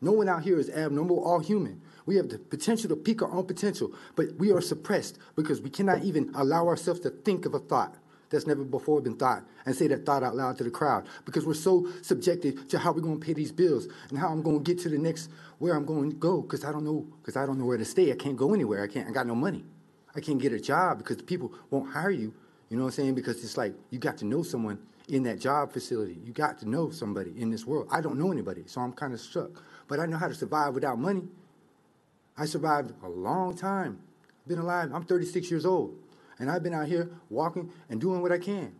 S21: No one out here is abnormal, all human. We have the potential to peak our own potential, but we are suppressed because we cannot even allow ourselves to think of a thought that's never before been thought and say that thought out loud to the crowd because we're so subjected to how we're going to pay these bills and how I'm going to get to the next where I'm going to go because I don't know where to stay. I can't go anywhere. I got no money. I can't get a job because people won't hire you. You know what I'm saying? Because it's like you got to know someone in that job facility. You got to know somebody in this world. I don't know anybody, so I'm kind of stuck. But I know how to survive without money. I survived a long time. I've been alive. I'm 36 years old. And I've been out here walking and doing what I can.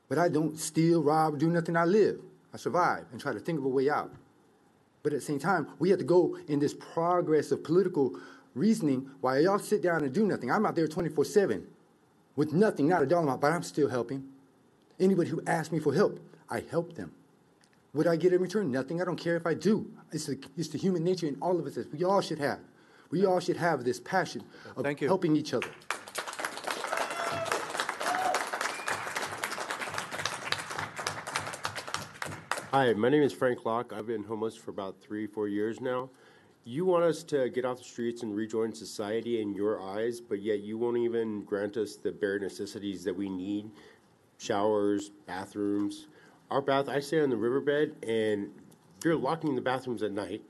S21: But I don't steal, rob, do nothing. I live. I survive and try to think of a way out. But at the same time, we have to go in this progress of political reasoning while y'all sit down and do nothing. I'm out there 24/7. With nothing, not a dollar amount, but I'm still helping. Anybody who asks me for help, I help them. Would I get in return? Nothing. I don't care if I do. It's the human nature in all of us that we all should have. We all should have this passion of helping each other.
S22: Hi, my name is Frank Locke. I've been homeless for about 3-4 years now. You want us to get off the streets and rejoin society in your eyes, but yet you won't even grant us the bare necessities that we need, showers, bathrooms. I stay on the riverbed, and you're locking the bathrooms at night.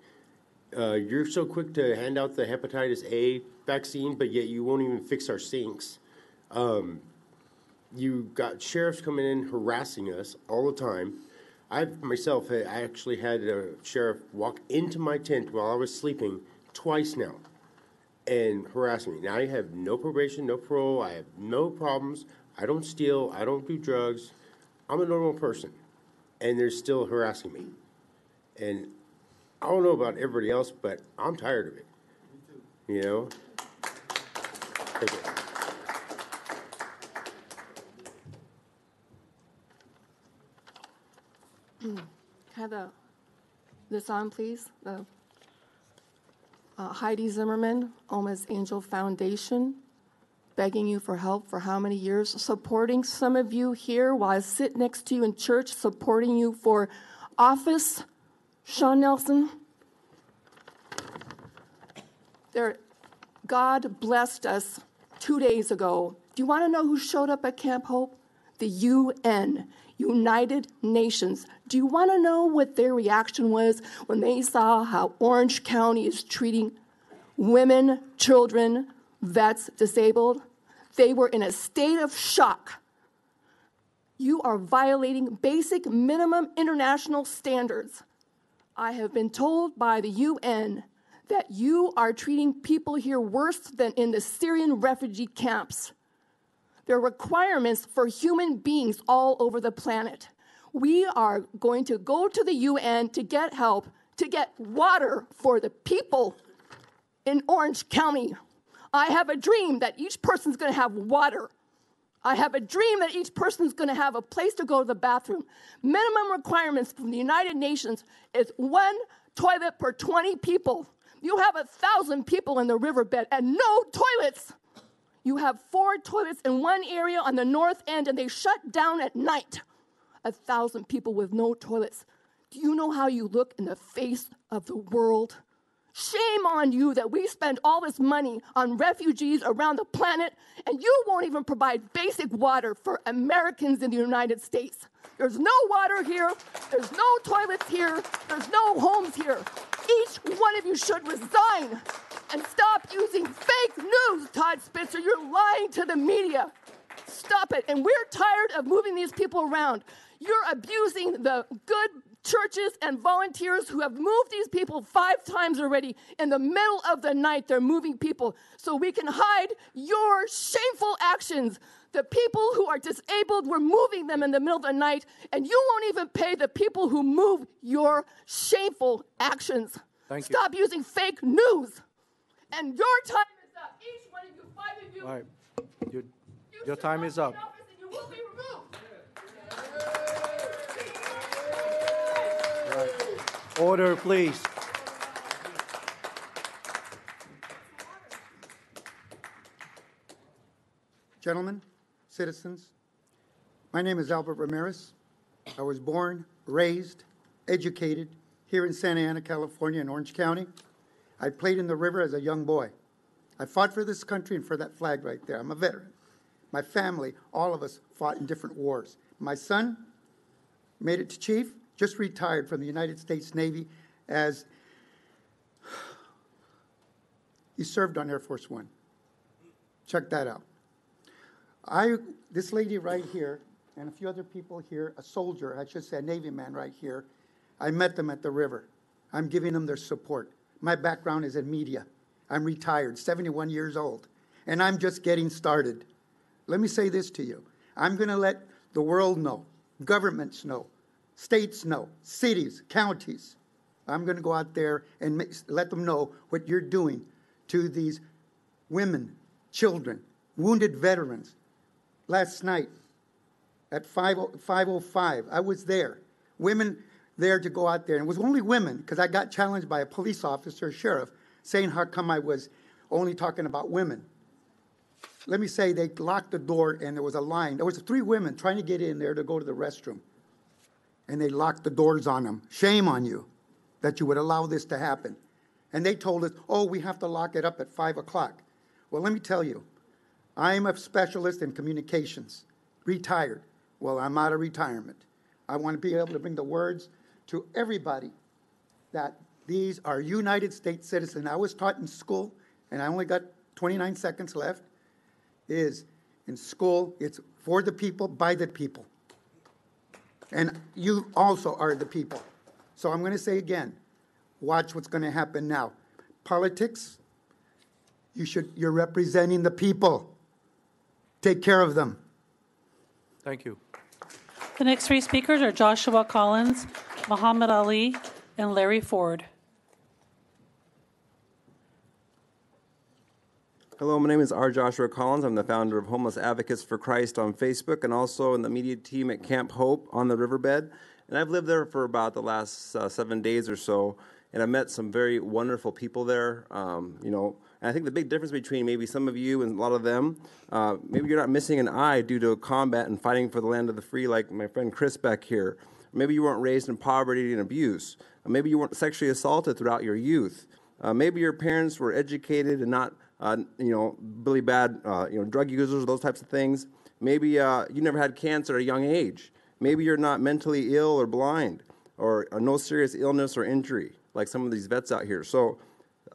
S22: You're so quick to hand out the hepatitis A vaccine, but yet you won't even fix our sinks. You got sheriffs coming in harassing us all the time. I actually had a sheriff walk into my tent while I was sleeping twice now and harass me. Now I have no probation, no parole, I have no problems. I don't steal, I don't do drugs. I'm a normal person, and they're still harassing me. And I don't know about everybody else, but I'm tired of it. You know? Thank you.
S23: Have this on, please. Heidi Zimmerman, Almost Angel Foundation, begging you for help for how many years? Supporting some of you here while I sit next to you in church, supporting you for office. Sean Nelson. God blessed us 2 days ago. Do you want to know who showed up at Camp Hope? The UN. United Nations. Do you want to know what their reaction was when they saw how Orange County is treating women, children, vets, disabled? They were in a state of shock. You are violating basic minimum international standards. I have been told by the UN that you are treating people here worse than in the Syrian refugee camps. There are requirements for human beings all over the planet. We are going to go to the UN to get help, to get water for the people in Orange County. I have a dream that each person's going to have water. I have a dream that each person is going to have a place to go to the bathroom. Minimum requirements from the United Nations is 1 toilet per 20 people. You have 1,000 people in the riverbed and no toilets. You have 4 toilets in one area on the north end, and they shut down at night. 1,000 people with no toilets. Do you know how you look in the face of the world? Shame on you that we spend all this money on refugees around the planet, and you won't even provide basic water for Americans in the United States. There's no water here. There's no toilets here. There's no homes here. Each one of you should resign and stop using fake news, Todd Spitzer. You're lying to the media. Stop it. And we're tired of moving these people around. You're abusing the good churches and volunteers who have moved these people 5 times already. In the middle of the night, they're moving people so we can hide your shameful actions. The people who are disabled, we're moving them in the middle of the night, and you won't even pay the people who move your shameful actions.
S1: Thank you.
S23: Stop using fake news. And your time is up. Each one of you, 5 of you.
S1: All right. Your time is up.
S23: You will be removed.
S1: Order, please.
S2: Gentlemen, citizens, my name is Albert Ramirez. I was born, raised, educated here in Santa Ana, California, in Orange County. I played in the river as a young boy. I fought for this country and for that flag right there. I'm a veteran. My family, all of us fought in different wars. My son made it to chief, just retired from the United States Navy as he served on Air Force One. Check that out. This lady right here, and a few other people here, a soldier, I should say a Navy man right here, I met them at the river. I'm giving them their support. My background is in media. I'm retired, 71 years old, and I'm just getting started. Let me say this to you. I'm going to let the world know, governments know, states know, cities, counties. I'm going to go out there and let them know what you're doing to these women, children, wounded veterans. Last night at 5:05, I was there. Women there to go out there. And it was only women, because I got challenged by a police officer, sheriff, saying how come I was only talking about women. Let me say they locked the door and there was a line. There was 3 women trying to get in there to go to the restroom. And they locked the doors on them. Shame on you that you would allow this to happen. And they told us, oh, we have to lock it up at 5 o'clock. Well, let me tell you, I'm a specialist in communications, retired. Well, I'm out of retirement. I want to be able to bring the words to everybody that these are United States citizens. I was taught in school, and I only got 29 seconds left, is in school, it's for the people, by the people. And you also are the people. So I'm going to say again, watch what's going to happen now. Politics, you're representing the people. Take care of them.
S1: Thank you.
S3: The next 3 speakers are Joshua Collins, Muhammad Ali, and Larry Ford.
S4: Hello, my name is R. Joshua Collins. I'm the founder of Homeless Advocates for Christ on Facebook and also in the media team at Camp Hope on the riverbed. And I've lived there for about the last 7 days or so, and I've met some very wonderful people there. And I think the big difference between maybe some of you and a lot of them, maybe you're not missing an eye due to combat and fighting for the land of the free like my friend Chris back here. Maybe you weren't raised in poverty and abuse. Maybe you weren't sexually assaulted throughout your youth. Maybe your parents were educated and not, really bad, drug users, those types of things. Maybe you never had cancer at a young age. Maybe you're not mentally ill or blind or no serious illness or injury like some of these vets out here. So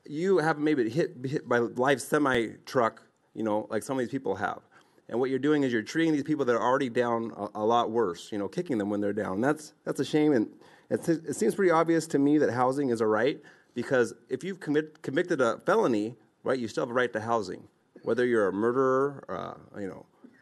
S4: you haven't maybe hit by life's semi-truck, like some of these people have. And what you're doing is you're treating these people that are already down a lot worse, kicking them when they're down. That's a shame, and it seems pretty obvious to me that housing is a right, because if you've convicted a felony, right, you still have a right to housing. Whether you're a murderer,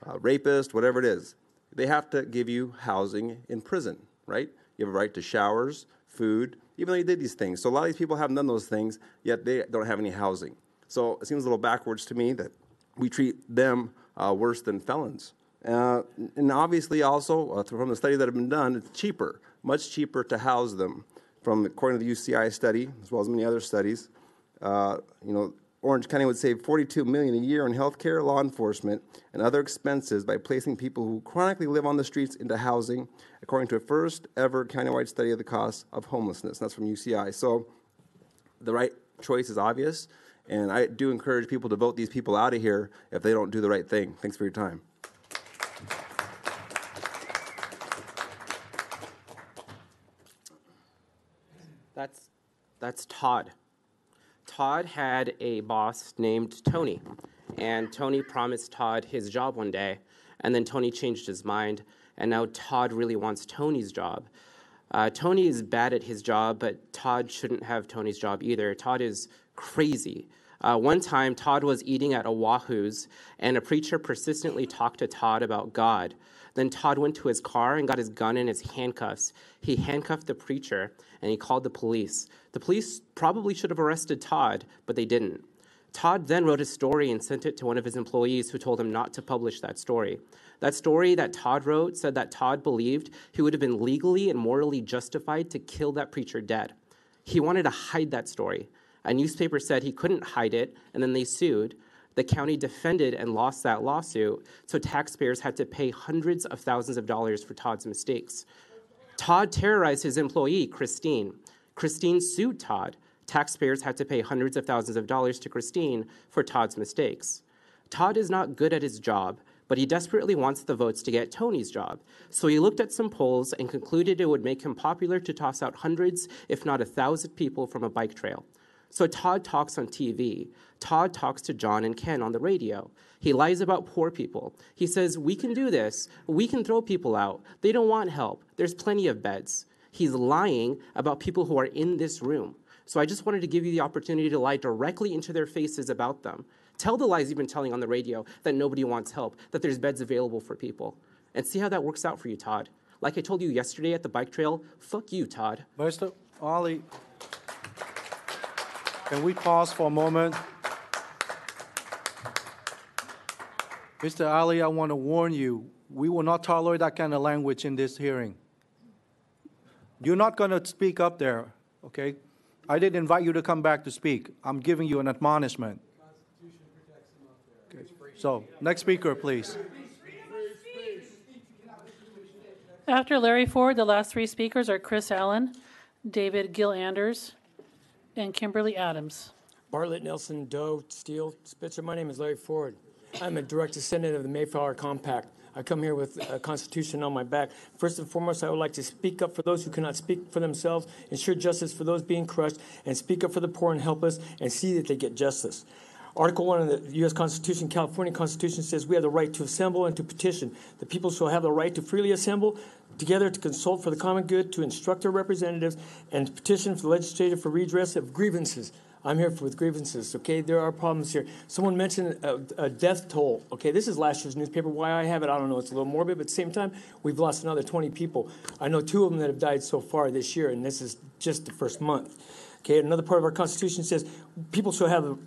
S4: a rapist, whatever it is, they have to give you housing in prison, right? You have a right to showers, food, even though you did these things. So a lot of these people haven't done those things, yet they don't have any housing. So it seems a little backwards to me that we treat them worse than felons. And obviously also, from the studies that have been done, it's cheaper, much cheaper to house them. According to the UCI study, as well as many other studies, Orange County would save $42 million a year on health care, law enforcement, and other expenses by placing people who chronically live on the streets into housing, according to a first ever countywide study of the cost of homelessness. That's from UCI. So the right choice is obvious, and I do encourage people to vote these people out of here if they don't do the right thing. Thanks for your time.
S5: That's Todd. Todd had a boss named Tony, and Tony promised Todd his job one day, and then Tony changed his mind, and now Todd really wants Tony's job. Tony is bad at his job, but Todd shouldn't have Tony's job either. Todd is crazy. One time, Todd was eating at Oahu's, and a preacher persistently talked to Todd about God. Then Todd went to his car and got his gun and his handcuffs. He handcuffed the preacher, and he called the police. The police probably should have arrested Todd, but they didn't. Todd then wrote a story and sent it to one of his employees, who told him not to publish that story. That story that Todd wrote said that Todd believed he would have been legally and morally justified to kill that preacher dead. He wanted to hide that story. A newspaper said he couldn't hide it, and then they sued. The county defended and lost that lawsuit, so taxpayers had to pay hundreds of thousands of dollars for Todd's mistakes. Todd terrorized his employee, Christine. Christine sued Todd. Taxpayers had to pay hundreds of thousands of dollars to Christine for Todd's mistakes. Todd is not good at his job, but he desperately wants the votes to get Tony's job. So he looked at some polls and concluded it would make him popular to toss out hundreds, if not 1,000 people from a bike trail. So Todd talks on TV. Todd talks to John and Ken on the radio. He lies about poor people. He says, we can do this. We can throw people out. They don't want help. There's plenty of beds. He's lying about people who are in this room. So I just wanted to give you the opportunity to lie directly into their faces about them. Tell the lies you've been telling on the radio, that nobody wants help, that there's beds available for people. And see how that works out for you, Todd. Like I told you yesterday at the bike trail, fuck you, Todd.
S1: Mr. Ali, can we pause for a moment? Mr. Ali, I want to warn you, we will not tolerate that kind of language in this hearing. You're not going to speak up there, okay? I didn't invite you to come back to speak. I'm giving you an admonishment. Okay. So, next speaker, please.
S3: After Larry Ford, the last three speakers are Chris Allen, David Gill-Anders, and Kimberly Adams.
S6: Bartlett, Nelson, Doe, Steele, Spitzer. My name is Larry Ford. I'm a direct descendant of the Mayflower Compact. I come here with a Constitution on my back. First and foremost, I would like to speak up for those who cannot speak for themselves, ensure justice for those being crushed, and speak up for the poor and helpless, and see that they get justice. Article 1 of the U.S. Constitution, California Constitution, says we have the right to assemble and to petition. The people shall have the right to freely assemble together to consult for the common good, to instruct their representatives, and to petition for the legislature for redress of grievances. I'm here with grievances, okay? There are problems here. Someone mentioned a death toll, okay? This is last year's newspaper. Why I have it, I don't know. It's a little morbid, but at the same time, we've lost another 20 people. I know 2 of them that have died so far this year, and this is just the first month. Okay, another part of our Constitution says people shall have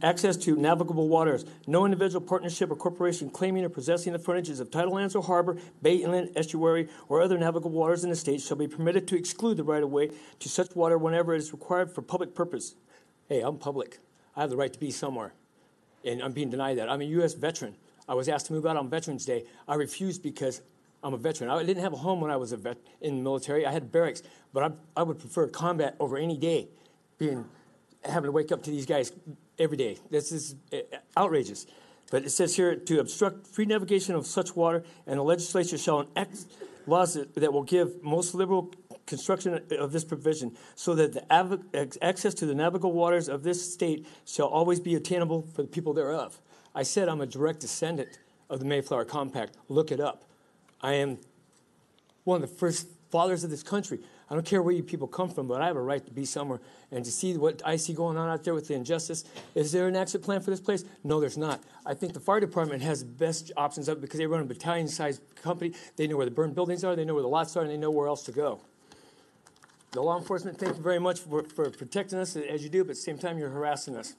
S6: access to navigable waters. No individual, partnership, or corporation claiming or possessing the frontages of tidal lands or harbor, bay, inlet, estuary, or other navigable waters in the state shall be permitted to exclude the right-of-way to such water whenever it is required for public purpose. Hey, I'm public. I have the right to be somewhere, and I'm being denied that. I'm a U.S. veteran. I was asked to move out on Veterans Day. I refused because I'm a veteran. I didn't have a home when I was in the military. I had barracks, but I would prefer combat over any day, having to wake up to these guys every day. This is outrageous. But it says here, to obstruct free navigation of such water, and the legislature shall enact laws that will give most liberal construction of this provision, so that the access to the navigable waters of this state shall always be attainable for the people thereof. I said I'm a direct descendant of the Mayflower Compact. Look it up. I am one of the first fathers of this country. I don't care where you people come from, but I have a right to be somewhere and to see what I see going on out there with the injustice. Is there an exit plan for this place? No, there's not. I think the fire department has the best options up because they run a battalion-sized company. They know where the burned buildings are, they know where the lots are, and they know where else to go. The law enforcement, thank you very much for protecting us as you do, but at the same time, you're harassing us.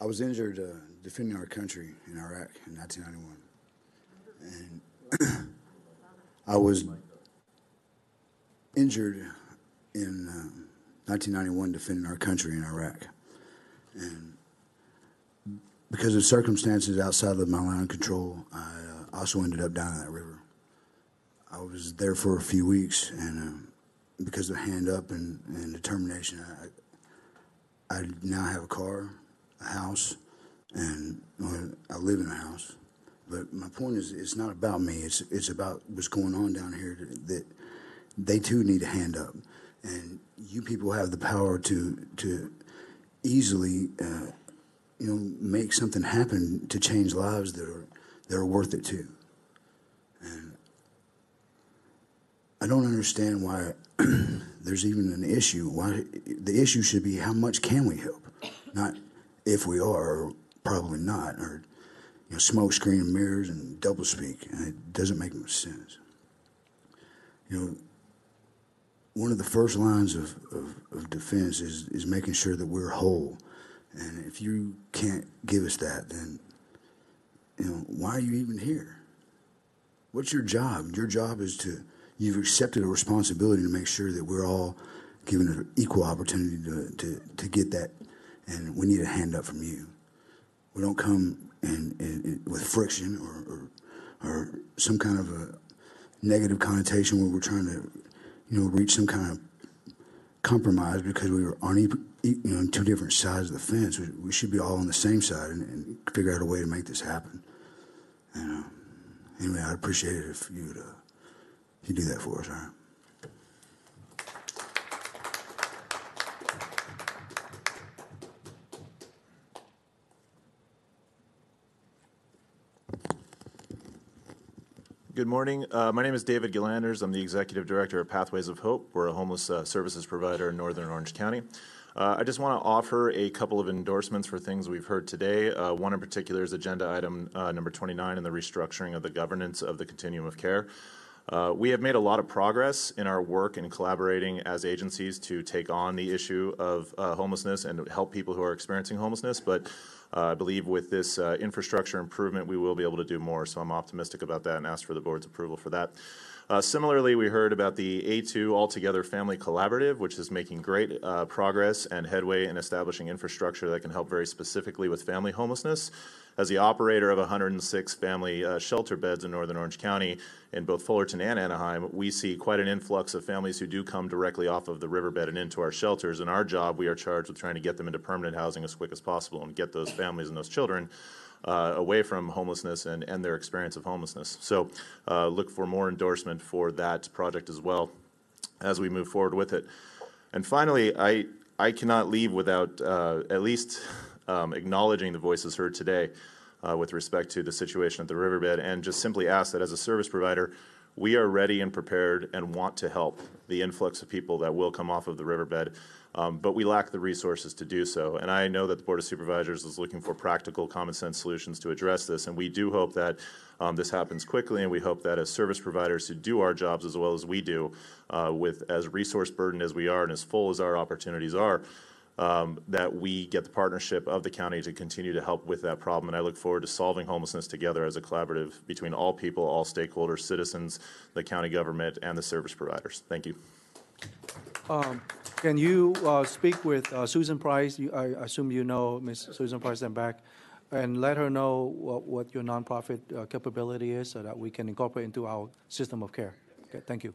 S12: was injured defending our country in Iraq in 1991. And I was injured in 1991 defending our country in Iraq. And because of circumstances outside of my line of control, I also ended up down in that river. I was there for a few weeks, and because of hand up and determination, I now have a car, a house, and I live in a house. But my point is, it's not about me. It's about what's going on down here. That they too need a hand up, and you people have the power to easily, make something happen to change lives that are worth it too. And I don't understand why there's even an issue. Why the issue should be how much can we help, not if we are, or probably not, or smoke screen and mirrors and doublespeak. And it doesn't make much sense. One of the first lines of defense is making sure that we're whole. And if you can't give us that, then why are you even here? What's your job? Your job is you've accepted a responsibility to make sure that we're all given an equal opportunity to get that, and we need a hand up from you. We don't come in with friction or some kind of a negative connotation where we're trying to reach some kind of compromise because we were on two different sides of the fence. We should be all on the same side and figure out a way to make this happen. And anyway, I'd appreciate it if you do that for us, all right?
S7: Good morning. My name is David Gillanders. I'm the Executive Director of Pathways of Hope. We're a homeless services provider in Northern Orange County. I just want to offer a couple of endorsements for things we've heard today. One in particular is agenda item number 29 in the restructuring of the governance of the continuum of care. We have made a lot of progress in our work in collaborating as agencies to take on the issue of homelessness and help people who are experiencing homelessness, but I believe with this infrastructure improvement, we will be able to do more, so I'm optimistic about that and ask for the board's approval for that. Similarly, we heard about the A2 Altogether Family Collaborative, which is making great progress and headway in establishing infrastructure that can help very specifically with family homelessness. As the operator of 106 family shelter beds in Northern Orange County, in both Fullerton and Anaheim, we see quite an influx of families who do come directly off of the riverbed and into our shelters. In our job, we are charged with trying to get them into permanent housing as quick as possible and get those families and those children away from homelessness and end their experience of homelessness. So look for more endorsement for that project as well as we move forward with it. And finally, I cannot leave without at least acknowledging the voices heard today with respect to the situation at the riverbed, and just simply ask that as a service provider, we are ready and prepared and want to help the influx of people that will come off of the riverbed, but we lack the resources to do so. And I know that the Board of Supervisors is looking for practical, common sense solutions to address this, and we do hope that this happens quickly, and we hope that as service providers who do our jobs as well as we do, with as resource burdened as we are and as full as our opportunities are, that we get the partnership of the county to continue to help with that problem. And I look forward to solving homelessness together as a collaborative between all people, all stakeholders, citizens, the county government, and the service providers. Thank you.
S1: Can you speak with Susan Price? I assume you know Ms. Susan Price and back, and let her know what your nonprofit capability is so that we can incorporate into our system of care. Okay, thank you.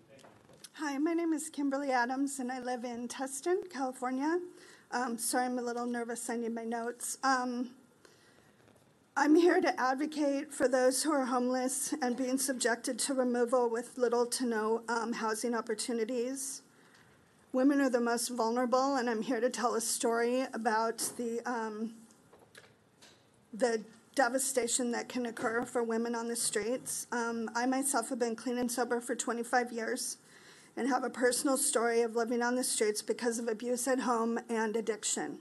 S9: Hi, my name is Kimberly Adams, and I live in Tustin, California. Sorry, I'm a little nervous. I need my notes. I'm here to advocate for those who are homeless and being subjected to removal with little to no housing opportunities. Women are the most vulnerable, and I'm here to tell a story about the devastation that can occur for women on the streets. I myself have been clean and sober for 25 years. And have a personal story of living on the streets because of abuse at home and addiction.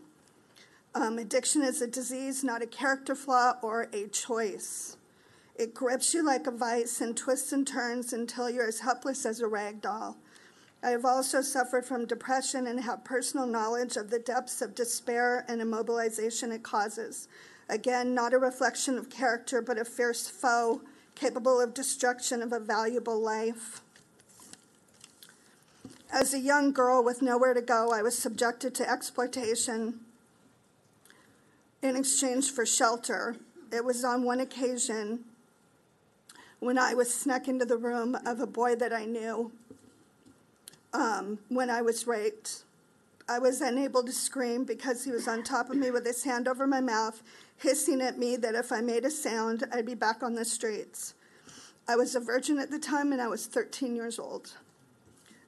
S9: Addiction is a disease, not a character flaw or a choice. It grips you like a vice and twists and turns until you're as helpless as a rag doll. I have also suffered from depression and have personal knowledge of the depths of despair and immobilization it causes. Again, not a reflection of character, but a fierce foe capable of destruction of a valuable life. As a young girl with nowhere to go, I was subjected to exploitation in exchange for shelter. It was on one occasion when I was snuck into the room of a boy that I knew when I was raped. I was unable to scream because he was on top of me with his hand over my mouth, hissing at me that if I made a sound, I'd be back on the streets. I was a virgin at the time, and I was 13 years old.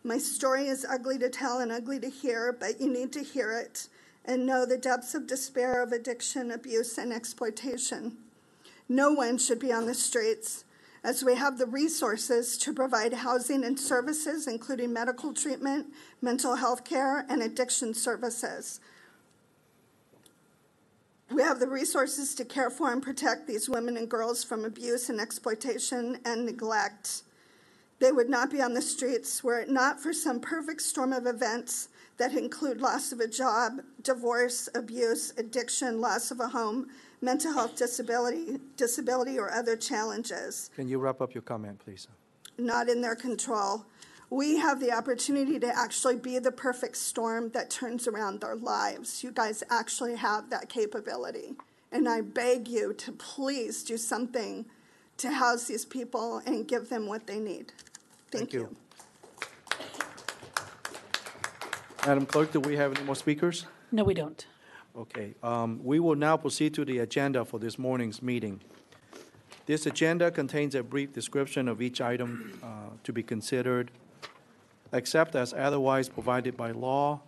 S9: My story is ugly to tell and ugly to hear, but you need to hear it and know the depths of despair of addiction, abuse, and exploitation. No one should be on the streets, as we have the resources to provide housing and services, including medical treatment, mental health care, and addiction services. We have the resources to care for and protect these women and girls from abuse and exploitation and neglect. They would not be on the streets were it not for some perfect storm of events that include loss of a job, divorce, abuse, addiction, loss of a home, mental health disability, or other challenges.
S1: Can you wrap up your comment, please?
S9: Not in their control. We have the opportunity to actually be the perfect storm that turns around their lives. You guys actually have that capability. And I beg you to please do something to house these people and give them what they need. Thank you.
S1: Madam Clerk, do we have any more speakers?
S3: No, we don't.
S1: Okay. We will now proceed to the agenda for this morning's meeting. This agenda contains a brief description of each item to be considered. Except as otherwise provided by law,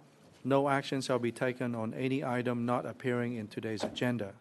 S1: no action shall be taken on any item not appearing in today's agenda.